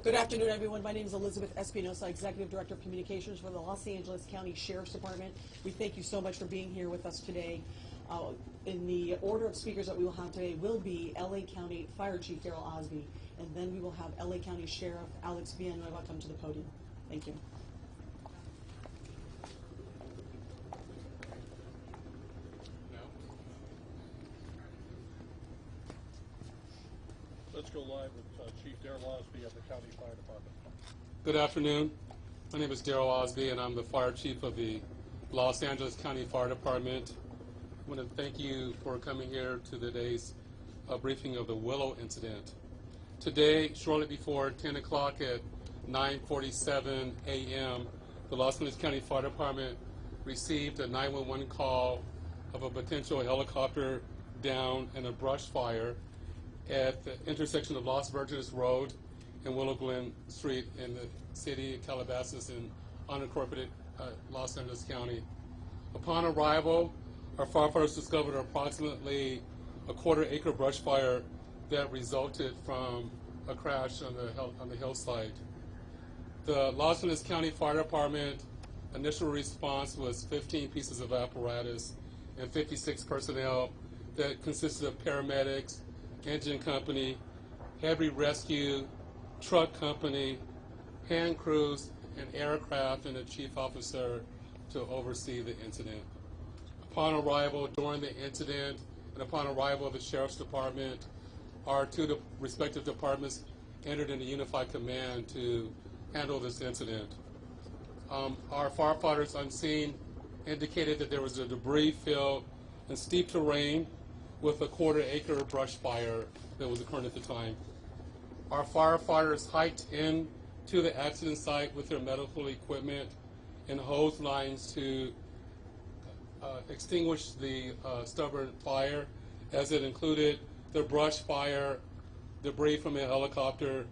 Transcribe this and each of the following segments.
Good afternoon, everyone. My name is Elizabeth Espinosa, Executive Director of Communications for the Los Angeles County Sheriff's Department. We thank you so much for being here with us today. In the order of speakers that we will have today will be LA County Fire Chief Daryl Osby, and then we will have LA County Sheriff Alex Villanueva come to the podium. Thank you. Let's go live with Chief Daryl Osby of the County Fire Department. Good afternoon. My name is Daryl Osby, and I'm the Fire Chief of the Los Angeles County Fire Department. I want to thank you for coming here to today's briefing of the Willow incident. Today, shortly before 10 o'clock at 9:47 a.m., the Los Angeles County Fire Department received a 911 call of a potential helicopter down in a brush fire at the intersection of Los Virgenes Road and Willow Glen Street in the city of Calabasas in unincorporated Los Angeles County. Upon arrival, our firefighters discovered approximately a quarter-acre brush fire that resulted from a crash on the hillside. The Los Angeles County Fire Department initial response was 15 pieces of apparatus and 56 personnel that consisted of paramedics, engine company, heavy rescue, truck company, hand crews, and aircraft, and a chief officer to oversee the incident. Upon arrival during the incident and upon arrival of the Sheriff's Department, our two respective departments entered into unified command to handle this incident. Our firefighters on scene indicated that there was a debris field and steep terrain with a quarter-acre brush fire that was occurring at the time. Our firefighters hiked in to the accident site with their medical equipment and hose lines to extinguish the stubborn fire, as it included the brush fire, debris from a helicopter,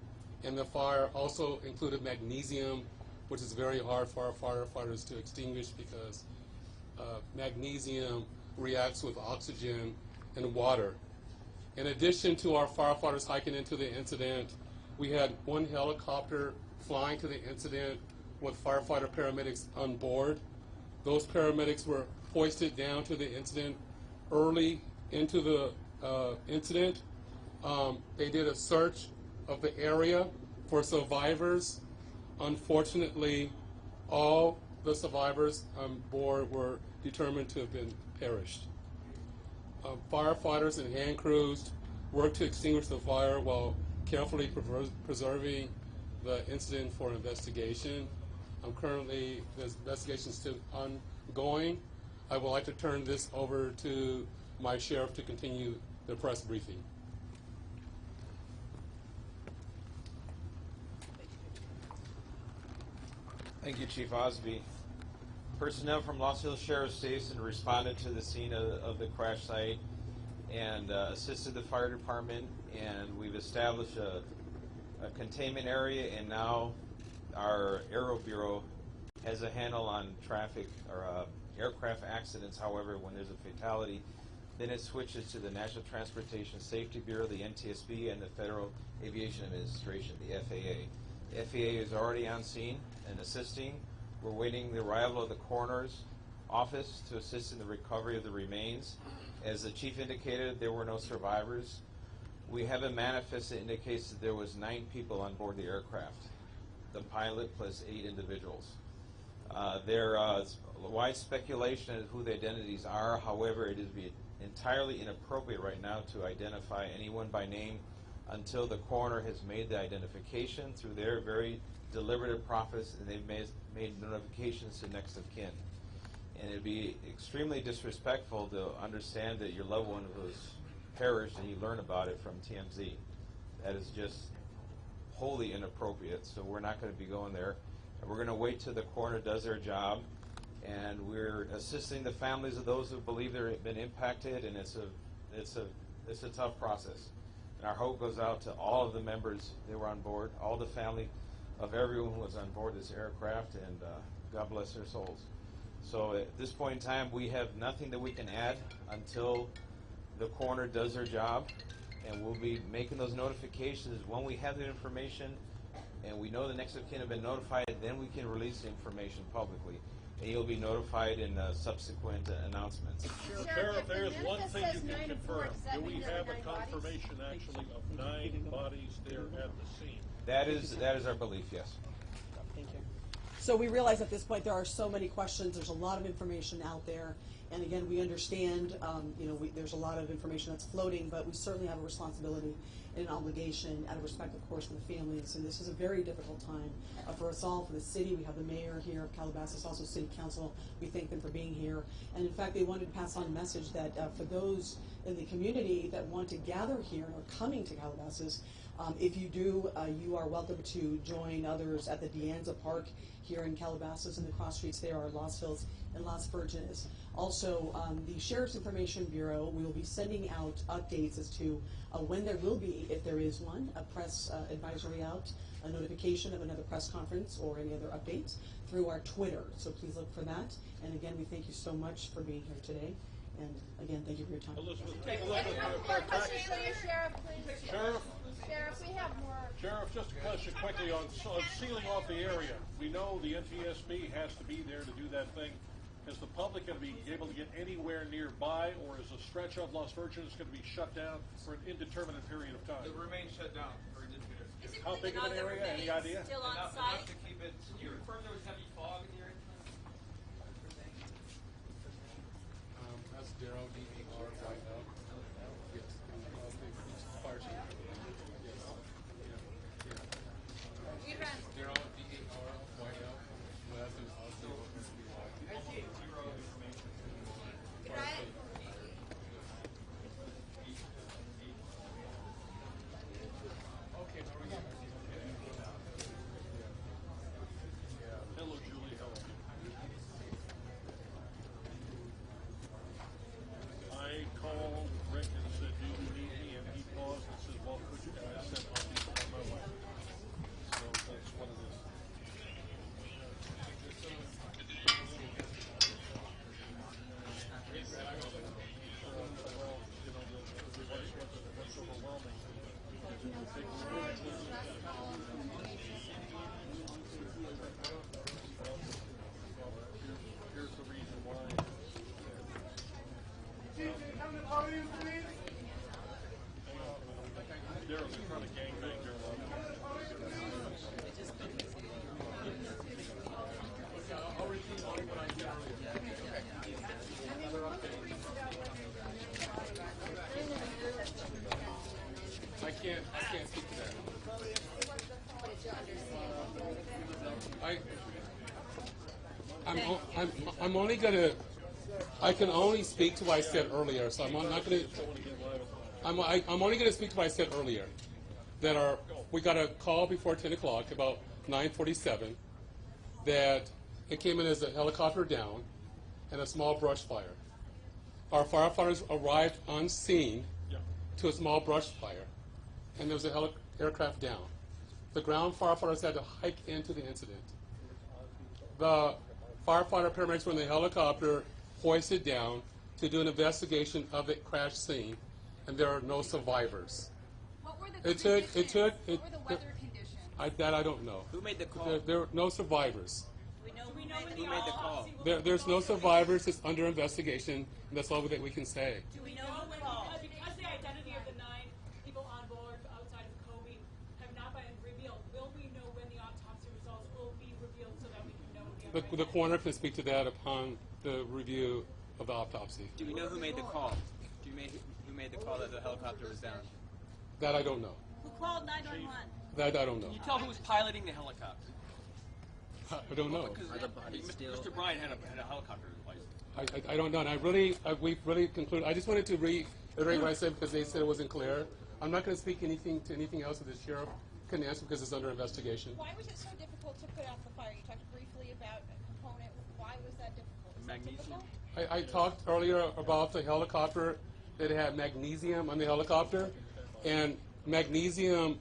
and the fire also included magnesium, which is very hard for our firefighters to extinguish because magnesium reacts with oxygen and water. In addition to our firefighters hiking into the incident, we had one helicopter flying to the incident with firefighter paramedics on board. Those paramedics were hoisted down to the incident early into the incident. They did a search of the area for survivors. Unfortunately, all the survivors on board were determined to have been perished. Firefighters and hand crews worked to extinguish the fire while carefully preserving the incident for investigation. Currently, the investigation is still ongoing. I would like to turn this over to my sheriff to continue the press briefing. Thank you, Chief Osby. Personnel from Los Angeles Sheriff's Station responded to the scene of the crash site and assisted the fire department, and we've established a containment area, and now our Aero Bureau has a handle on traffic or aircraft accidents. However, when there's a fatality, then it switches to the National Transportation Safety Bureau, the NTSB, and the Federal Aviation Administration, the FAA. The FAA is already on scene and assisting. We're waiting the arrival of the coroner's office to assist in the recovery of the remains. As the chief indicated, there were no survivors. We have a manifest that indicates that there was 9 people on board the aircraft, the pilot plus 8 individuals. There is wide speculation as to who the identities are. However, it is entirely inappropriate right now to identify anyone by name until the coroner has made the identification through their very deliberative process, and they've made notifications to next of kin. And it'd be extremely disrespectful to understand that your loved one was perished and you learn about it from TMZ. That is just wholly inappropriate, so we're not going to be going there. And we're going to wait till the coroner does their job, and we're assisting the families of those who believe they've been impacted, and it's a tough process. And our hope goes out to all of the members that were on board, all the family of everyone who was on board this aircraft, and God bless their souls. So at this point in time, we have nothing that we can add until the coroner does their job, and we'll be making those notifications when we have the information. and we know the next of kin have been notified, then we can release the information publicly. And you'll be notified in subsequent announcements. Sheriff, there's one thing you can confirm. Do we have a confirmation actually of 9 bodies there at the scene? That is our belief, yes. Thank you. So we realize at this point there are so many questions. There's a lot of information out there, and again, we understand. There's a lot of information that's floating, but we certainly have a responsibility and an obligation, out of respect, of course, for the families. And this is a very difficult time for us all, for the city. We have the mayor here of Calabasas, also city council. We thank them for being here. And in fact, they wanted to pass on a message that for those in the community that want to gather here and are coming to Calabasas, if you do, you are welcome to join others at the Dianza Park here in Calabasas, and the cross streets there are Los Hills and Las Virgenes. Also, the Sheriff's Information Bureau, we will be sending out updates as to when there will be, if there is one, a press advisory out, a notification of another press conference or any other updates through our Twitter. So please look for that. And again, we thank you so much for being here today. And again, thank you for your time. Elizabeth, take a look at Sheriff, please. Sheriff, Sheriff, we have more. Sheriff, just a question quickly on sealing off the area. We know the NTSB has to be there to do that thing. Is the public going to be able to get anywhere nearby, or is a stretch of Las Virgenes going to be shut down for an indeterminate period of time? It remains shut down for indefinite. How big of an area? Any idea? Still on Enough site? to keep it. Can you confirm there was heavy fog in the area? That's Darrell, DER, right now. Yes. Fire chief. Yes. We ran. Darrell, DER, White Elk. West is also SBY. Right? Okay, how are you? Hello, Julie. How are you? I called Rick and said, "Do you need me?" And he paused and said, "Well, could you?" And I said, "I'll be on my way." So that's what it is. Well, what's overwhelming is it takes here's the reason why. They're trying to gangbang their I can't speak to that. I'm only gonna. I can only speak to what I said earlier, so I'm not gonna. I'm only gonna speak to what I said earlier. That we got a call before 10 o'clock, about 9:47, that it came in as a helicopter down and a small brush fire. Our firefighters arrived on scene to a small brush fire, and there was an aircraft down. The ground firefighters had to hike into the incident. The firefighter paramedics were in the helicopter, hoisted down to do an investigation of the crash scene, and there are no survivors. What were the It took- conditions? it- What were the weather conditions? I don't know. Who made the call? There were no survivors. We know when Who made the call? There's no survivors. It's under investigation, and that's all that we can say. Do we know who called? Because the identity of the 9 people on board outside of Kobe have not been revealed, will we know when the autopsy results will be revealed so that we can know the The coroner can speak to that upon the review of the autopsy. Do we know who made the call? Who made the call that the helicopter was down? That I don't know. Who called 911? That I don't know. Can you tell who was piloting the helicopter? I don't know. Because Mr. Bryan had a helicopter license. I don't know. And we've really concluded. I just wanted to reiterate what I said because they said it wasn't clear. I'm not going to speak to anything else that the sheriff can answer because it's under investigation. Why was it so difficult to put out the fire? You talked briefly about a component. Why was that difficult? Was that Magnesium. typical? I talked earlier about the helicopter that had magnesium on the helicopter, and magnesium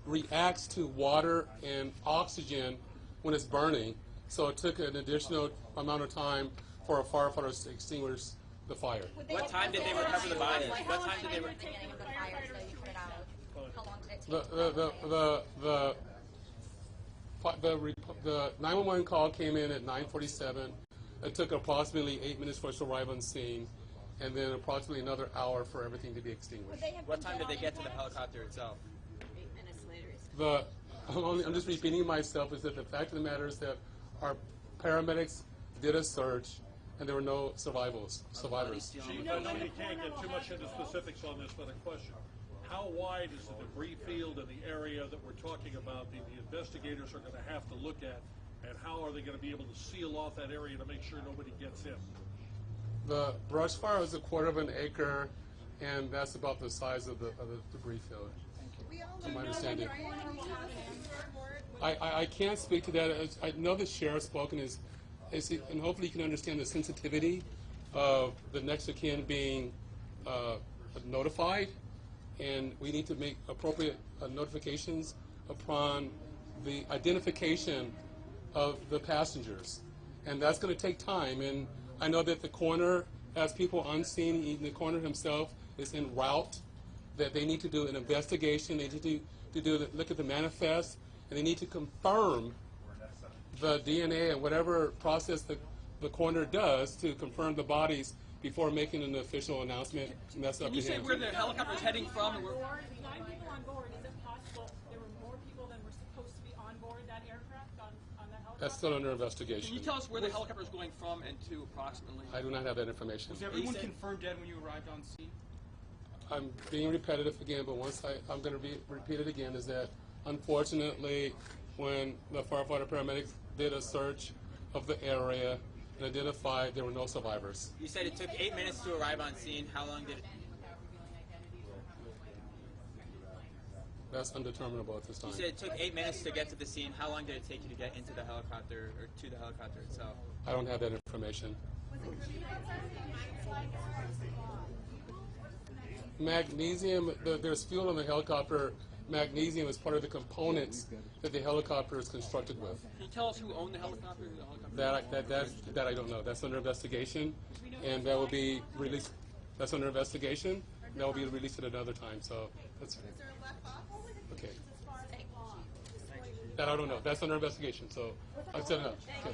reacts to water and oxygen when it's burning. So it took an additional amount of time for a firefighter to extinguish the fire. What time did they recover the bodies? What time did they the beginning of the fire until you put it out? How long did it take? the 911 call came in at 9:47. It took approximately 8 minutes for us to arrive on scene, and then approximately another hour for everything to be extinguished. Would they have What been time did they down get in to the time? helicopter itself? 8 minutes later. I'm just repeating myself, is that the fact of the matter is that our paramedics did a search, and there were no survivors. Chief, I know you can't get too much into specifics on this, but a question. How wide is the debris field in the area that we're talking about the investigators are going to have to look at, and how are they going to be able to seal off that area to make sure nobody gets in? The brush fire is 1/4 of an acre, and that's about the size of the debris field. To my understanding. I can't speak to that. I know the sheriff's spoken and hopefully you can understand the sensitivity of the next of kin being notified, and we need to make appropriate notifications upon the identification of the passengers, and that's going to take time. And I know that the coroner has people on scene. Even the coroner himself is en route. That they need to do an investigation. They need to look at the manifest, and they need to confirm the DNA and whatever process the coroner does to confirm the bodies before making an official announcement. And that's up Can you to say him. where the helicopter's heading from? And where, 9 people on board, is it possible there were more people than were supposed to be on board that aircraft, on that helicopter? That's still under can investigation. you tell us where the helicopter's going from and to approximately? I do not have that information. Was everyone confirmed dead when you arrived on scene? I'm being repetitive again, but I'm going to repeat it again, is that unfortunately when the firefighter paramedics did a search of the area and identified there were no survivors. You said it took 8 minutes to arrive on scene. How long did it? That's undeterminable at this time. You said it took 8 minutes to get to the scene. How long did it take you to get into the helicopter or to the helicopter itself? I don't have that information. Magnesium, there's fuel on the helicopter. Magnesium is part of the components that the helicopter is constructed with. Can you tell us who owned the helicopter? Who the helicopter? That I don't know. That's under investigation, and that will be released. That's under investigation. And that will be released at another time. So that's okay. That I don't know. That's under investigation. So I said no. Okay.